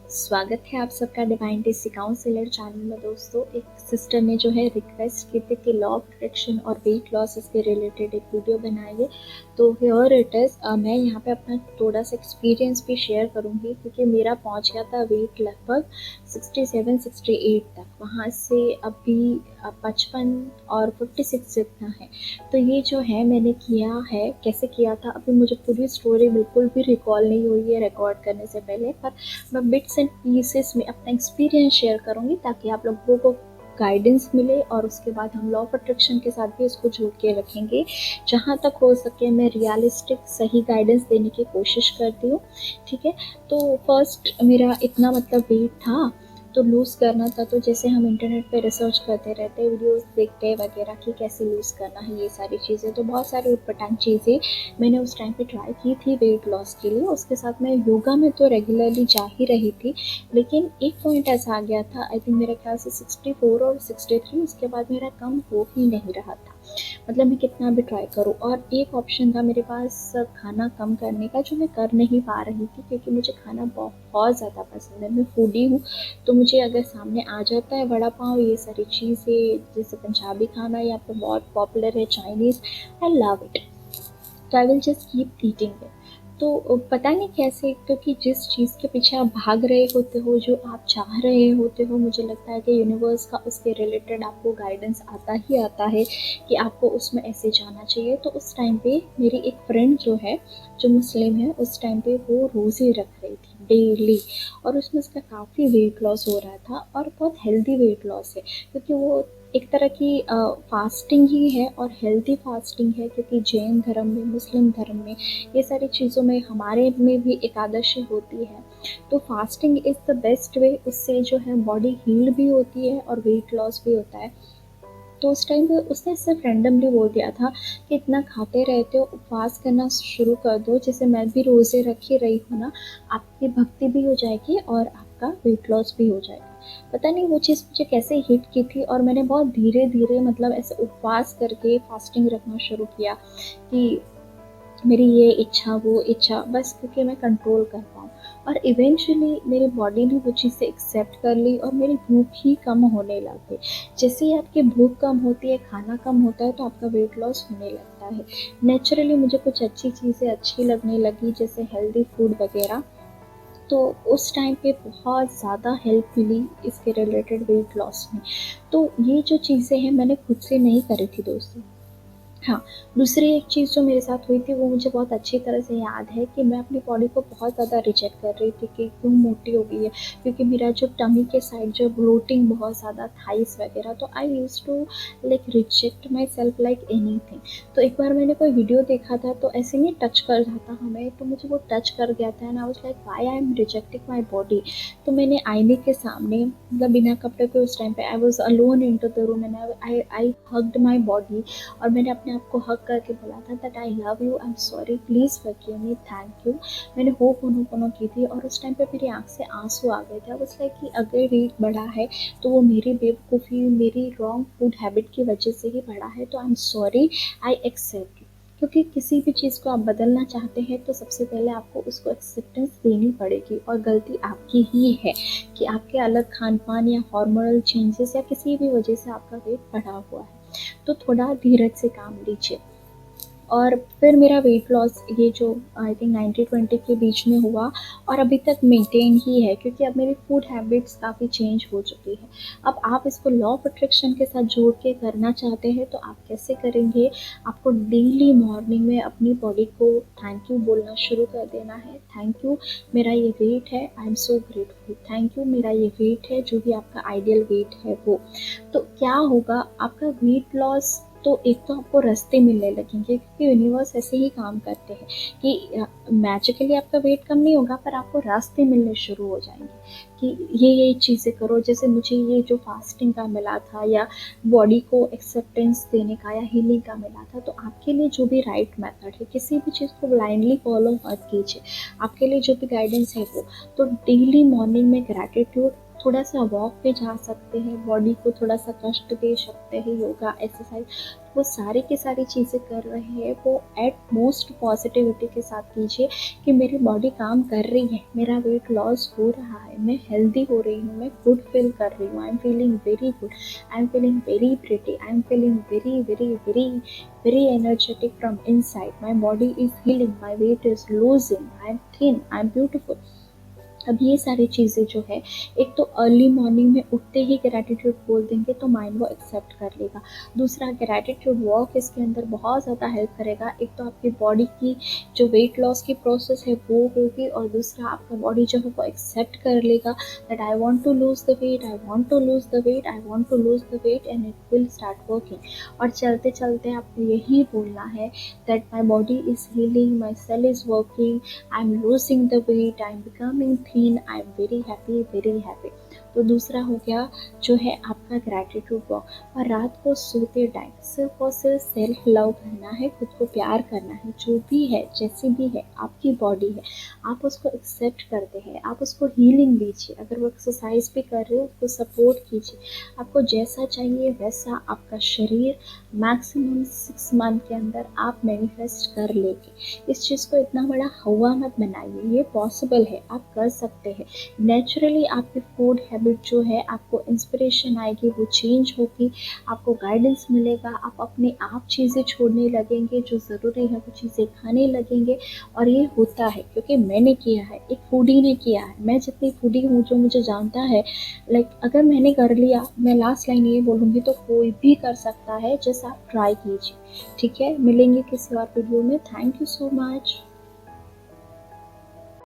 स्वागत है आप सबका डिवाइन टेस्टी काउंसलर चैनल में। दोस्तों, एक सिस्टर ने जो है रिक्वेस्ट की थी कि लॉ ऑफ अट्रैक्शन और वेट लॉस इसके रिलेटेड एक वीडियो बनाइए। तो हियर इट इज़। मैं यहाँ पे अपना थोड़ा सा एक्सपीरियंस भी शेयर करूँगी, क्योंकि मेरा पहुँच गया था वेट लगभग 67-68 तक। वहाँ से अभी 55 और 56 जितना है। तो ये जो है मैंने किया है, कैसे किया था, अभी मुझे पूरी स्टोरी बिल्कुल भी रिकॉल नहीं हुई है रिकॉर्ड करने से पहले, पर मैं बिट्स एंड पीसेस में अपना एक्सपीरियंस शेयर करूँगी ताकि आप लोगों को गाइडेंस मिले, और उसके बाद हम लॉ ऑफ अट्रैक्शन के साथ भी इसको जोड़ के रखेंगे। जहाँ तक हो सके मैं रियलिस्टिक सही गाइडेंस देने की कोशिश करती हूँ। ठीक है। तो फर्स्ट मेरा इतना मतलब वेट था, तो लूज़ करना था। तो जैसे हम इंटरनेट पे रिसर्च करते रहते हैं, वीडियोस देखते हैं वगैरह कि कैसे लूज़ करना है, ये सारी चीज़ें, तो बहुत सारी उटपटांग चीज़ें मैंने उस टाइम पे ट्राई की थी वेट लॉस के लिए। उसके साथ मैं योगा में तो रेगुलरली जा ही रही थी, लेकिन एक पॉइंट ऐसा आ गया था, आई थिंक मेरे ख्याल से 64 और 63, उसके बाद मेरा कम हो ही नहीं रहा था। मतलब मैं कितना भी ट्राई करूँ। और एक ऑप्शन था मेरे पास खाना कम करने का, जो मैं कर नहीं पा रही थी, क्योंकि मुझे खाना बहुत ज़्यादा पसंद है। मैं फूडी हूँ, तो मुझे अगर सामने आ जाता है वड़ा पाव, ये सारी चीज़ें, जैसे पंजाबी खाना यहाँ पे बहुत पॉपुलर है, चाइनीज़, आई लव इट। तो I will just keep eating it. तो पता नहीं कैसे, क्योंकि जिस चीज़ के पीछे आप भाग रहे होते हो, जो आप चाह रहे होते हो, मुझे लगता है कि यूनिवर्स का उसके रिलेटेड आपको गाइडेंस आता ही आता है कि आपको उसमें ऐसे जाना चाहिए। तो उस टाइम पे मेरी एक फ्रेंड जो है, जो मुस्लिम है, उस टाइम पे वो रोज़े रख रही थी डेली, और उसमें उसका काफ़ी वेट लॉस हो रहा था, और बहुत हेल्दी वेट लॉस है, क्योंकि वो एक तरह की फास्टिंग ही है, और हेल्दी फास्टिंग है, क्योंकि जैन धर्म में, मुस्लिम धर्म में, ये सारी चीज़ों में, हमारे में भी एकादशी होती है। तो fasting is the best way. उससे जो है बॉडी हील भी होती है और वेट लॉस भी होता है। तो उस टाइम पे उसने सिर्फ रैंडमली बोल दिया था कि इतना खाते रहते हो, उपवास करना शुरू कर दो, जैसे मैं भी रोज़े रख ही रही हूँ ना, आपकी भक्ति भी हो जाएगी और आपका वेट लॉस भी हो जाएगा। पता नहीं वो चीज़ मुझे कैसे हिट की थी, और मैंने बहुत धीरे धीरे मतलब ऐसे उपवास करके फास्टिंग रखना शुरू किया कि मेरी ये इच्छा वो इच्छा, बस क्योंकि मैं कंट्रोल कर पाऊँ। और इवेंचुअली मेरी बॉडी ने वो चीज़ें एक्सेप्ट कर ली, और मेरी भूख ही कम होने लग गई। जैसे ही आपकी भूख कम होती है, खाना कम होता है, तो आपका वेट लॉस होने लगता है। नेचुरली मुझे कुछ अच्छी चीज़ें अच्छी लगने लगी, जैसे हेल्दी फूड वगैरह। तो उस टाइम पे बहुत ज़्यादा हेल्प मिली इसके रिलेटेड वेट लॉस में। तो ये जो चीज़ें हैं मैंने खुद से नहीं करी थी दोस्तों। हाँ, दूसरी एक चीज़ जो मेरे साथ हुई थी, वो मुझे बहुत अच्छी तरह से याद है कि मैं अपनी बॉडी को बहुत ज़्यादा रिजेक्ट कर रही थी कि क्यों मोटी हो गई है, क्योंकि मेरा जो टमी के साइड जो ब्लोटिंग बहुत ज़्यादा, थाइस वगैरह, तो I used to like reject myself like anything. तो एक बार मैंने कोई वीडियो देखा था, तो ऐसे नहीं टच कर जाता हमें, तो मुझे वो टच कर गया था, and I was like why I am rejecting my body. तो मैंने आईने के सामने, मतलब बिना कपड़े के, उस टाइम पे I was alone in to the room, and I hugged my body, और मैंने अपने आप को हक करके बोला था that I love you, I am sorry, please forgive me, thank you. मैंने होपोनोपोनो की थी, और उस टाइम पे मेरी आँख से आंसू आ गए थे। आई वाज लाइक कि अगर वेट बढ़ा है तो वो मेरी बेवकूफ़ी, मेरी रॉन्ग फूड हैबिट की वजह से ही बढ़ा है, तो I am sorry, I accept. क्योंकि किसी भी चीज़ को आप बदलना चाहते हैं, तो सबसे पहले आपको उसको एक्सेप्टेंस देनी पड़ेगी, और गलती आपकी ही है कि आपके अलग खान पान या हार्मोनल चेंजेस या किसी भी वजह से आपका वेट बढ़ा हुआ है। तो थोड़ा धीरज से काम लीजिए। और फिर मेरा वेट लॉस ये जो आई थिंक 90-20 के बीच में हुआ, और अभी तक मेंटेन ही है, क्योंकि अब मेरी फूड हैबिट्स काफ़ी चेंज हो चुकी है। अब आप इसको लॉ ऑफ अट्रैक्शन के साथ जोड़ के करना चाहते हैं, तो आप कैसे करेंगे? आपको डेली मॉर्निंग में अपनी बॉडी को थैंक यू बोलना शुरू कर देना है। थैंक यू, मेरा ये वेट है, I am so grateful. Thank you, मेरा ये वेट है, जो भी आपका आइडियल वेट है वो। तो क्या होगा, आपका वेट लॉस, तो एक तो आपको रास्ते मिलने लगेंगे, क्योंकि यूनिवर्स ऐसे ही काम करते हैं कि मैजिकली आपका वेट कम नहीं होगा, पर आपको रास्ते मिलने शुरू हो जाएंगे कि ये चीज़ें करो। जैसे मुझे ये जो फास्टिंग का मिला था, या बॉडी को एक्सेप्टेंस देने का, या हीलिंग का मिला था, तो आपके लिए जो भी राइट मेथड है, किसी भी चीज़ को ब्लाइंडली फॉलो मत कीजिए। आपके लिए जो भी गाइडेंस है वो, तो डेली मॉर्निंग में ग्रैटिट्यूड, थोड़ा सा वॉक पे जा सकते हैं, बॉडी को थोड़ा सा कष्ट दे सकते हैं, योगा एक्सरसाइज, वो सारी की सारी चीज़ें कर रहे हैं वो एट मोस्ट पॉजिटिविटी के साथ कीजिए कि मेरी बॉडी काम कर रही है, मेरा वेट लॉस हो रहा है, मैं हेल्दी हो रही हूँ, मैं गुड फील कर रही हूँ, I am feeling very good, I am feeling very pretty, I am feeling very very very very energetic from inside, my body is healing, my weight is losing, I am thin, I am beautiful। अब ये सारी चीज़ें जो है, एक तो early morning में उठते ही ग्रैटिट्यूड बोल देंगे तो माइंड वो एक्सेप्ट कर लेगा। दूसरा, ग्रैटिट्यूड वॉक इसके अंदर बहुत ज़्यादा हेल्प करेगा। एक तो आपकी बॉडी की जो वेट लॉस की प्रोसेस है वो होगी, और दूसरा आपका बॉडी जो है वो एक्सेप्ट कर लेगा that I want to lose the weight, I want to lose the weight, I want to lose the weight, and it will start working. और चलते चलते आपको यही बोलना है that my body is healing, my cell is working, I am losing the weight, I am becoming thin, I am very happy, very happy. तो दूसरा हो गया जो है आपका ग्रैटिट्यूड वॉक। और रात को सोते टाइम सिर्फ और सिर्फ सेल्फ लव करना है, खुद को प्यार करना है, जो भी है जैसी भी है आपकी बॉडी है, आप उसको एक्सेप्ट करते हैं, आप उसको हीलिंग दीजिए। अगर वो एक्सरसाइज भी कर रहे हो उसको सपोर्ट कीजिए, आपको जैसा चाहिए वैसा आपका शरीर मैक्सिमम 6 मंथ के अंदर आप मैनिफेस्ट कर लेंगे। इस चीज़ को इतना बड़ा हवा मत बनाइए, ये पॉसिबल है, आप कर सकते हैं। नेचुरली आपकी फूड हैबिट जो है, आपको इंस्पिरेशन आएगी, वो चेंज होगी, आपको गाइडेंस मिलेगा, आप अपने आप चीज़ें छोड़ने लगेंगे, जो ज़रूरी है वो चीज़ें खाने लगेंगे। और ये होता है क्योंकि मैंने किया है, एक फूडी ने किया है, मैं जितनी फूडी हूँ जो मुझे जानता है, लाइक अगर मैंने कर लिया, मैं लास्ट लाइन ये बोलूँगी तो कोई भी कर सकता है, जस्ट आप ट्राई कीजिए। ठीक है, मिलेंगे किसी और वीडियो में। Thank you so much.